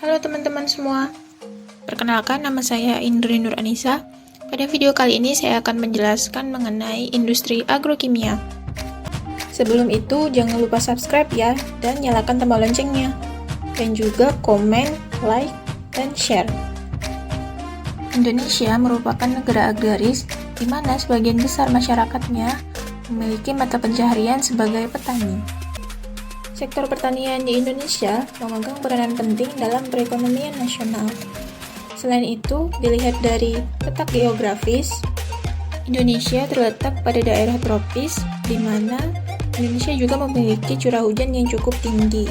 Halo teman-teman semua, perkenalkan nama saya Indri Nur Anissa. Pada video kali ini saya akan menjelaskan mengenai industri agrokimia. Sebelum itu jangan lupa subscribe ya, dan nyalakan tombol loncengnya. Dan juga komen, like, dan share. Indonesia merupakan negara agraris di mana sebagian besar masyarakatnya memiliki mata pencaharian sebagai petani. Sektor pertanian di Indonesia memegang peranan penting dalam perekonomian nasional. Selain itu, dilihat dari letak geografis, Indonesia terletak pada daerah tropis, di mana Indonesia juga memiliki curah hujan yang cukup tinggi.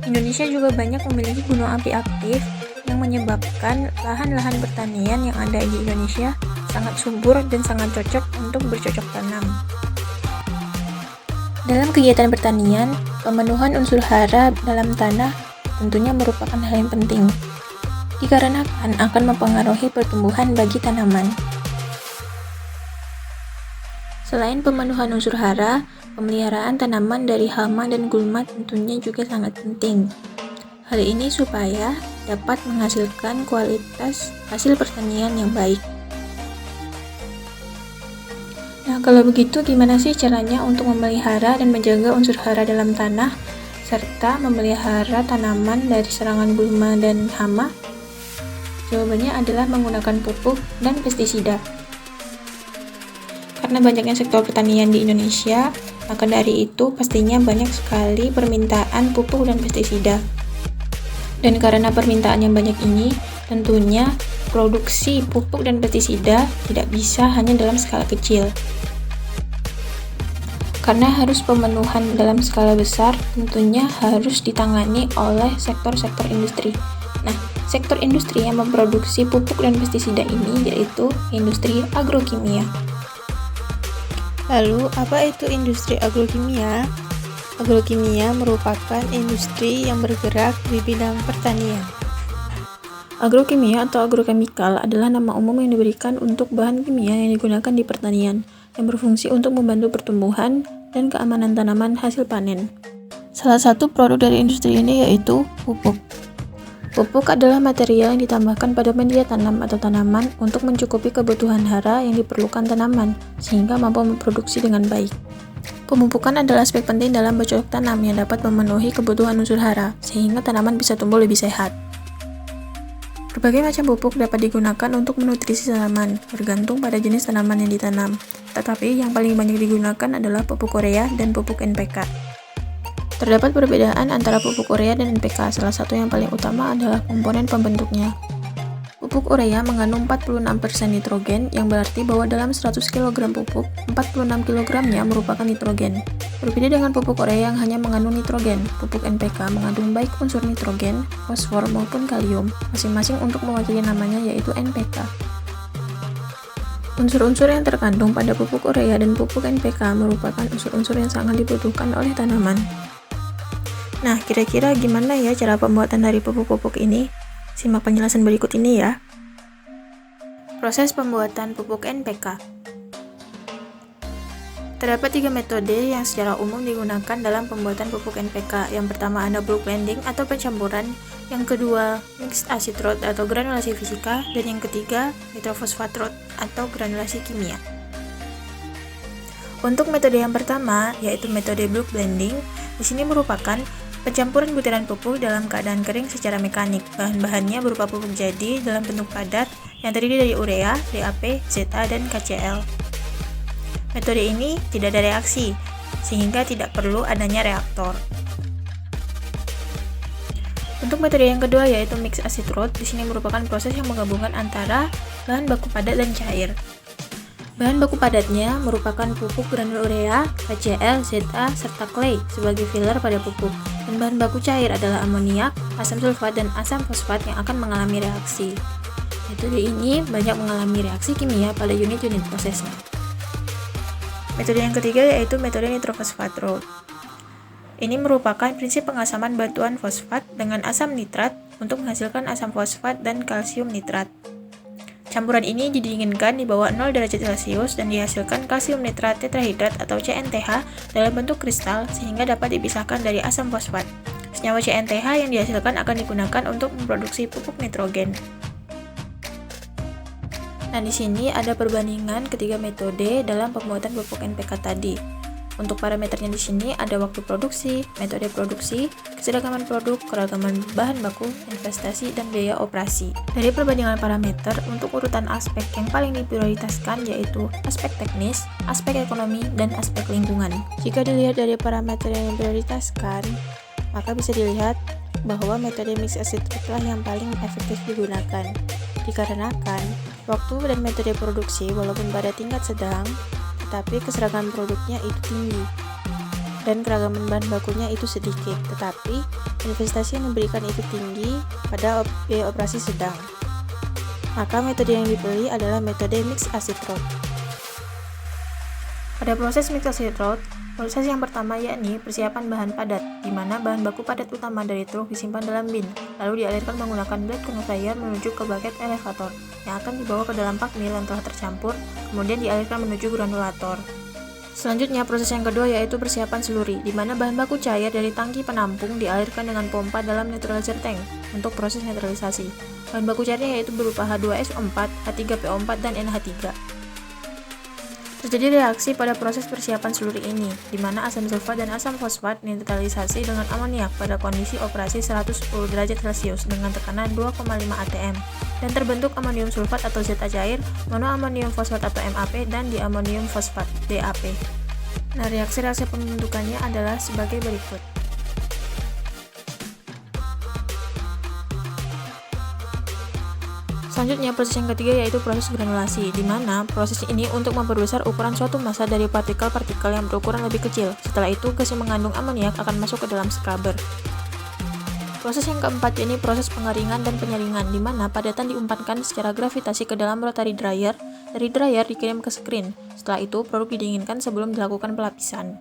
Indonesia juga banyak memiliki gunung api aktif yang menyebabkan lahan-lahan pertanian yang ada di Indonesia sangat subur dan sangat cocok untuk bercocok tanam. Dalam kegiatan pertanian, pemenuhan unsur hara dalam tanah tentunya merupakan hal yang penting, dikarenakan akan mempengaruhi pertumbuhan bagi tanaman. Selain pemenuhan unsur hara, pemeliharaan tanaman dari hama dan gulma tentunya juga sangat penting. Hal ini supaya dapat menghasilkan kualitas hasil pertanian yang baik. Nah, kalau begitu gimana sih caranya untuk memelihara dan menjaga unsur hara dalam tanah, serta memelihara tanaman dari serangan gulma dan hama? Jawabannya adalah menggunakan pupuk dan pestisida. Karena banyaknya sektor pertanian di Indonesia, maka dari itu pastinya banyak sekali permintaan pupuk dan pestisida. Dan karena permintaan yang banyak ini, tentunya produksi pupuk dan pestisida tidak bisa hanya dalam skala kecil. Karena harus pemenuhan dalam skala besar, tentunya harus ditangani oleh sektor-sektor industri. Nah, sektor industri yang memproduksi pupuk dan pestisida ini yaitu industri agrokimia. Lalu, apa itu industri agrokimia? Agrokimia merupakan industri yang bergerak di bidang pertanian. Agrokimia atau agrokemikal adalah nama umum yang diberikan untuk bahan kimia yang digunakan di pertanian, yang berfungsi untuk membantu pertumbuhan dan keamanan tanaman hasil panen. Salah satu produk dari industri ini yaitu pupuk. Pupuk adalah material yang ditambahkan pada media tanam atau tanaman untuk mencukupi kebutuhan hara yang diperlukan tanaman, sehingga mampu memproduksi dengan baik. Pemupukan adalah aspek penting dalam bercocok tanam yang dapat memenuhi kebutuhan unsur hara, sehingga tanaman bisa tumbuh lebih sehat. Berbagai macam pupuk dapat digunakan untuk menutrisi tanaman, bergantung pada jenis tanaman yang ditanam. Tetapi yang paling banyak digunakan adalah pupuk urea dan pupuk NPK. Terdapat perbedaan antara pupuk urea dan NPK, salah satu yang paling utama adalah komponen pembentuknya. Pupuk urea mengandung 46% nitrogen, yang berarti bahwa dalam 100 kg pupuk, 46 kg-nya merupakan nitrogen. Berbeda dengan pupuk urea yang hanya mengandung nitrogen, pupuk NPK mengandung baik unsur nitrogen, fosfor maupun kalium, masing-masing untuk mewakili namanya yaitu NPK. Unsur-unsur yang terkandung pada pupuk urea dan pupuk NPK merupakan unsur-unsur yang sangat dibutuhkan oleh tanaman. Nah, kira-kira gimana ya cara pembuatan dari pupuk-pupuk ini? Simak penjelasan berikut ini ya. Proses pembuatan pupuk NPK. Terdapat 3 metode yang secara umum digunakan dalam pembuatan pupuk NPK. Yang pertama ada bulk blending atau pencampuran, yang kedua mixed acid route atau granulasi fisika, dan yang ketiga nitrofosfat route atau granulasi kimia. Untuk metode yang pertama, yaitu metode bulk blending, di sini merupakan pencampuran butiran pupuk dalam keadaan kering secara mekanik. Bahan-bahannya berupa pupuk jadi dalam bentuk padat yang terdiri dari urea, DAP, ZA, dan KCl. Metode ini tidak ada reaksi, sehingga tidak perlu adanya reaktor. Untuk metode yang kedua yaitu mixed acid route, di sini merupakan proses yang menggabungkan antara bahan baku padat dan cair. Bahan baku padatnya merupakan pupuk granul urea, KCl, ZA, serta clay sebagai filler pada pupuk. Dan bahan baku cair adalah amoniak, asam sulfat, dan asam fosfat yang akan mengalami reaksi. Metode ini banyak mengalami reaksi kimia pada unit-unit prosesnya. Metode yang ketiga yaitu metode nitrofosfat route. Ini merupakan prinsip pengasaman batuan fosfat dengan asam nitrat untuk menghasilkan asam fosfat dan kalsium nitrat. Campuran ini didinginkan di bawah 0 derajat Celcius dan dihasilkan kalsium nitrat tetrahidrat atau CNTH dalam bentuk kristal sehingga dapat dipisahkan dari asam fosfat. Senyawa CNTH yang dihasilkan akan digunakan untuk memproduksi pupuk nitrogen. Nah, di sini ada perbandingan ketiga metode dalam pembuatan pupuk NPK tadi. Untuk parameternya di sini ada waktu produksi, metode produksi, keseragaman produk, keragaman bahan baku, investasi, dan biaya operasi. Dari perbandingan parameter, untuk urutan aspek yang paling diprioritaskan yaitu aspek teknis, aspek ekonomi, dan aspek lingkungan. Jika dilihat dari parameter yang diprioritaskan, maka bisa dilihat bahwa metode mixed acid treat yang paling efektif digunakan. Dikarenakan waktu dan metode produksi walaupun pada tingkat sedang, tetapi keseragaman produknya itu tinggi dan keragaman bahan bakunya itu sedikit, tetapi investasi yang diberikan itu tinggi pada biaya operasi sedang. Maka metode yang dipilih adalah metode mixed acid treat. Pada proses mixed acid treat, proses yang pertama yakni persiapan bahan padat, di mana bahan baku padat utama dari truk disimpan dalam bin, lalu dialirkan menggunakan blade conveyor menuju ke bucket elevator, yang akan dibawa ke dalam pak mil yang telah tercampur, kemudian dialirkan menuju granulator. Selanjutnya, proses yang kedua yaitu persiapan slurry, di mana bahan baku cair dari tangki penampung dialirkan dengan pompa dalam netralizer tank untuk proses netralisasi. Bahan baku cairnya yaitu berupa H2SO4, H3PO4, dan NH3. Terjadi reaksi pada proses persiapan slurry ini, di mana asam sulfat dan asam fosfat netralisasi dengan amoniak pada kondisi operasi 110 derajat Celcius dengan tekanan 2,5 atm, dan terbentuk amonium sulfat atau Za cair, monoamonium fosfat atau MAP, dan diamonium fosfat DAP. Nah, reaksi-reaksi pembentukannya adalah sebagai berikut. Selanjutnya, proses yang ketiga yaitu proses granulasi, di mana proses ini untuk memperbesar ukuran suatu massa dari partikel-partikel yang berukuran lebih kecil. Setelah itu, gas yang mengandung amoniak akan masuk ke dalam scrubber. Proses yang keempat yakni proses pengeringan dan penyaringan, di mana padatan diumpankan secara gravitasi ke dalam rotary dryer. Dari dryer dikirim ke screen. Setelah itu, produk didinginkan sebelum dilakukan pelapisan.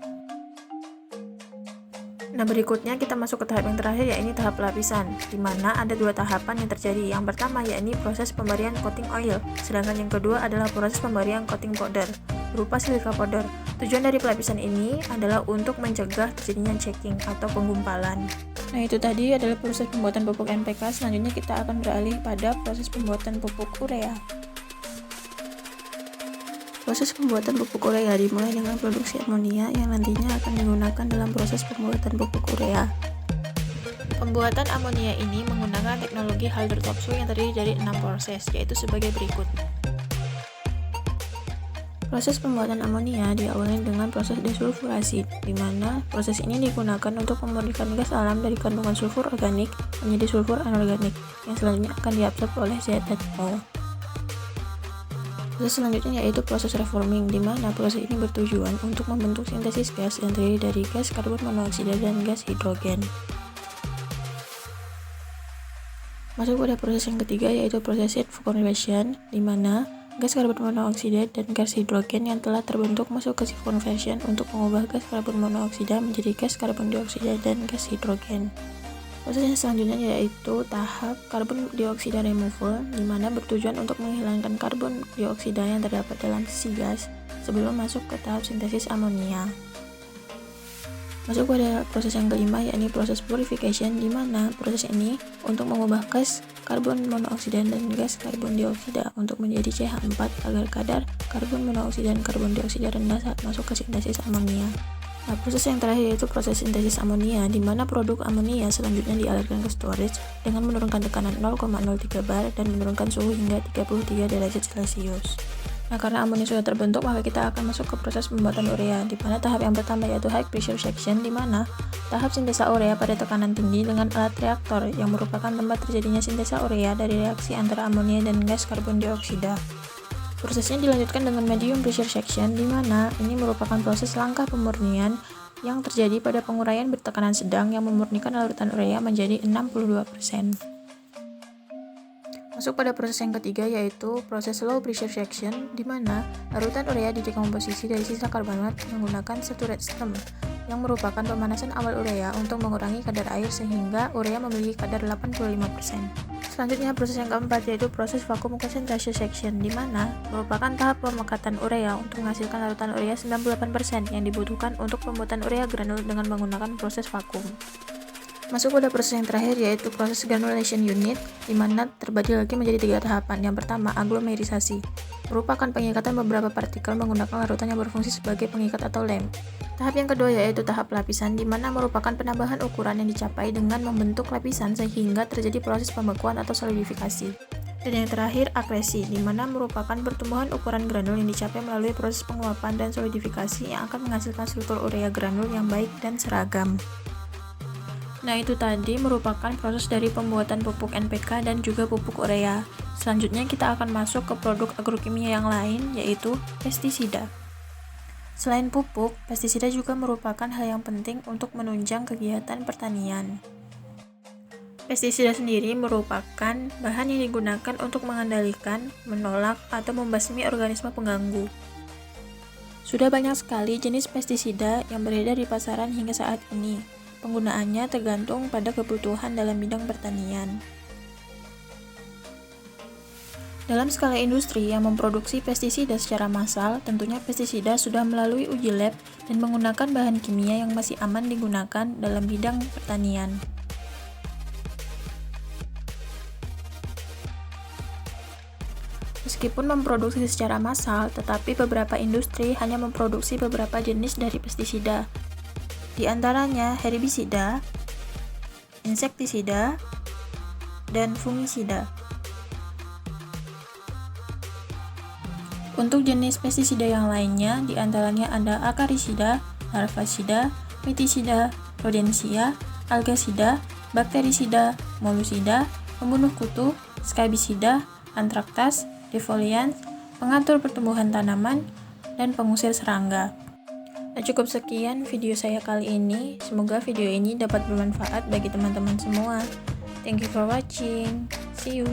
Nah, berikutnya kita masuk ke tahap yang terakhir yakni tahap pelapisan, di mana ada dua tahapan yang terjadi. Yang pertama yakni proses pemberian coating oil, sedangkan yang kedua adalah proses pemberian coating powder berupa silika powder. Tujuan dari pelapisan ini adalah untuk mencegah terjadinya checking atau penggumpalan. Nah, itu tadi adalah proses pembuatan pupuk NPK. Selanjutnya kita akan beralih pada proses pembuatan pupuk urea. Proses pembuatan pupuk urea dimulai dengan produksi amonia yang nantinya akan digunakan dalam proses pembuatan pupuk urea. Pembuatan amonia ini menggunakan teknologi Haldor-Topsoe yang terdiri dari 6 proses, yaitu sebagai berikut. Proses pembuatan amonia diawali dengan proses desulfurasi, di mana proses ini digunakan untuk memurnikan gas alam dari kandungan sulfur organik menjadi sulfur anorganik, yang selanjutnya akan diabsorb oleh ZZO. Proses selanjutnya yaitu proses reforming, di mana proses ini bertujuan untuk membentuk sintesis gas yang terdiri dari gas karbon monoksida dan gas hidrogen. Masuk pada proses yang ketiga yaitu proses heat conversion, di mana gas karbon monoksida dan gas hidrogen yang telah terbentuk masuk ke shift conversion untuk mengubah gas karbon monoksida menjadi gas karbon dioksida dan gas hidrogen. Proses yang selanjutnya yaitu tahap karbon dioksida removal, di mana bertujuan untuk menghilangkan karbon dioksida yang terdapat dalam sisi gas sebelum masuk ke tahap sintesis amonia. Masuk pada proses yang kelima yakni proses purification, di mana proses ini untuk mengubah gas karbon monoksida dan gas karbon dioksida untuk menjadi CH4 agar kadar karbon monoksida dan karbon dioksida rendah saat masuk ke sintesis amonia. Nah, proses yang terakhir yaitu proses sintesis amonia, di mana produk amonia selanjutnya dialirkan ke storage dengan menurunkan tekanan 0,03 bar dan menurunkan suhu hingga 33 derajat Celcius. Nah, karena amonia sudah terbentuk, maka kita akan masuk ke proses pembuatan urea, di mana tahap yang pertama yaitu high pressure section, di mana tahap sintesa urea pada tekanan tinggi dengan alat reaktor yang merupakan tempat terjadinya sintesa urea dari reaksi antara amonia dan gas karbon dioksida. Prosesnya dilanjutkan dengan medium pressure section, di mana ini merupakan proses langkah pemurnian yang terjadi pada penguraian bertekanan sedang yang memurnikan larutan urea menjadi 62%. Masuk pada proses yang ketiga yaitu proses low pressure section, di mana larutan urea didekomposisi dari sisa karbonat menggunakan saturate stem yang merupakan pemanasan awal urea untuk mengurangi kadar air sehingga urea memiliki kadar 85%. Selanjutnya proses yang keempat yaitu proses vacuum concentration section, di mana merupakan tahap pemekatan urea untuk menghasilkan larutan urea 98% yang dibutuhkan untuk pembuatan urea granul dengan menggunakan proses vakum. Masuk pada proses yang terakhir, yaitu proses granulation unit, di mana terbagi lagi menjadi 3 tahapan. Yang pertama, aglomerisasi, merupakan pengikatan beberapa partikel menggunakan larutan yang berfungsi sebagai pengikat atau lem. Tahap yang kedua yaitu tahap lapisan, di mana merupakan penambahan ukuran yang dicapai dengan membentuk lapisan sehingga terjadi proses pembekuan atau solidifikasi. Dan yang terakhir, akresi, di mana merupakan pertumbuhan ukuran granul yang dicapai melalui proses penguapan dan solidifikasi yang akan menghasilkan struktur urea granul yang baik dan seragam. Nah, itu tadi merupakan proses dari pembuatan pupuk NPK dan juga pupuk urea. Selanjutnya kita akan masuk ke produk agrokimia yang lain, yaitu pestisida. Selain pupuk, pestisida juga merupakan hal yang penting untuk menunjang kegiatan pertanian. Pestisida sendiri merupakan bahan yang digunakan untuk mengendalikan, menolak, atau membasmi organisme pengganggu. Sudah banyak sekali jenis pestisida yang beredar di pasaran hingga saat ini. Penggunaannya tergantung pada kebutuhan dalam bidang pertanian. Dalam skala industri yang memproduksi pestisida secara massal, tentunya pestisida sudah melalui uji lab dan menggunakan bahan kimia yang masih aman digunakan dalam bidang pertanian. Meskipun memproduksi secara massal, tetapi beberapa industri hanya memproduksi beberapa jenis dari pestisida. Di antaranya herbisida, insektisida, dan fungisida. Untuk jenis pestisida yang lainnya, di antaranya ada akarisida, larvasida, mitisida, rodensia, algasida, bakterisida, molusida, pembunuh kutu, skabisida, antraktas, defolians, pengatur pertumbuhan tanaman, dan pengusir serangga. Nah, cukup sekian video saya kali ini. Semoga video ini dapat bermanfaat bagi teman-teman semua. Thank you for watching. See you.